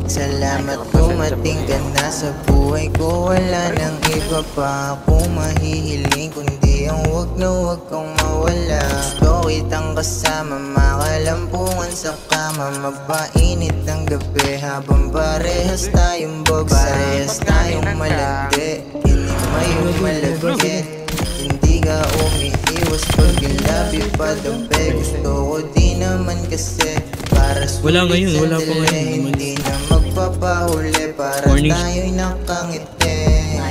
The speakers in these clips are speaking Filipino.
Salamat dumating ka na sa buhay ko. Wala nang iba pa akong mahihiling, kundi ang wag na wag kang mawala. Gusto kitang kasama, makalampungan sa kama, magpainit ng gabi habang parehas tayong bagsak. Parehas tayong malandi, hinimay yung malagkit. Hindi ka umiiwas pag ilabi pa dampe. Gusto ko di naman kasi para wala ngayon, wala pa ngayon. hindi na magpapahuli para tayo'y nakangiti.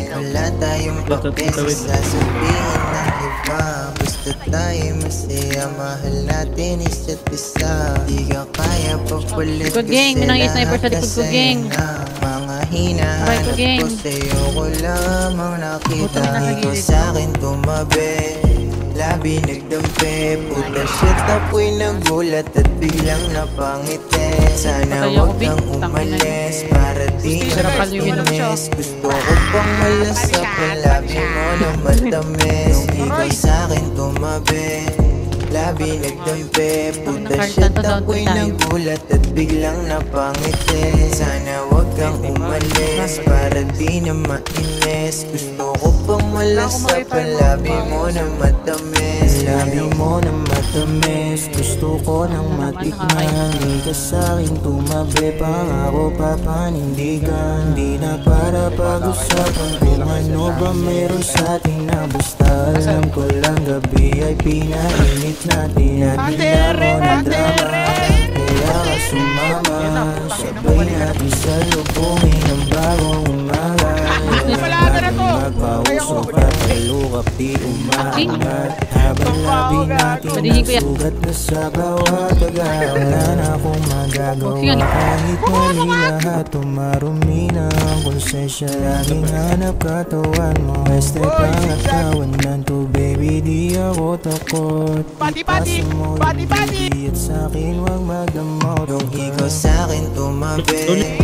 Wala tayong pake sa sasabihin ng iba. Basta tayo'y masaya, mahal natin isa't isa. Di ka kaya pagpalit kasi lahat nasa'yo na. Mga hinahanap ko sa'yo ko lamang nakita. Ikaw sa'kin tumabi, labi nagdampi. Puta shit, ako'y nagulat at biglang napangiti. Sana huwag kang umalis para di na matinis. Gusto ko pang malas sa palabi mo na matamis. Ikaw sa'kin tumabi, labi nagdampi. Puta shit, ako'y nagulat at biglang napangiti. Sana huwag kang umalis para di na mainis. Gusto ko pang malas sa palabi mo na matamis. Labi mo na matamis, gusto ko nang matikman. Di ka sa'kin tumabi, pangako papanindigan. Di na para pag-usapan kung ano ba meron sa'tin na basta. Alam ko lang gabi ay pinainit natin at bigla mo ng drama. Kaya ka sumama, sabay natin sa lubungin ng bagong umaga. Magpausok at talukap di umaangat. Habang labi natin nasugat na sa bawat taga. Wala na akong magagawa kahit mali lahat. Tumarumi na ang konsensya, laging hanap katawan mo. Este pangatawan to baby, di ako takot. Ipasa mo yung baby at sa'kin wag magdamot. Nung ikaw sa'kin tumabi,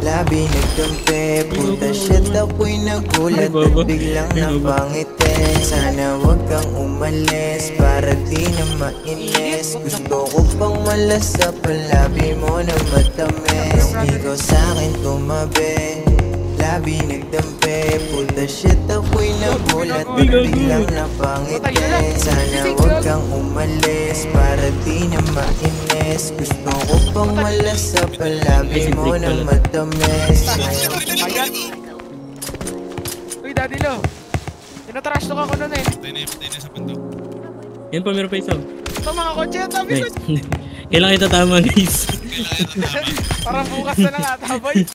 labi nagdampi. Puta shit, ako'y nagulat at biglang napangiti. Sana wag kang umalis para di na mainis. Gusto ko pang malas sa palabi mo na matamis. Ikaw sa'kin tumabi, labi nagdampi. Puta shit, ako'y nagulat at biglang napangiti. Sana wag kang umalis para di na mainis. Gusto ko pang malas sa palabi mo na matamis. Uy, Daddy Lo, tinatrash talk ako nun eh. Patay na sa bundok. Yan pa, meron pa isa. Ito mga kotse, tabi ko. Kailangan kita tama guys. Parang bukas na lang ata, boy.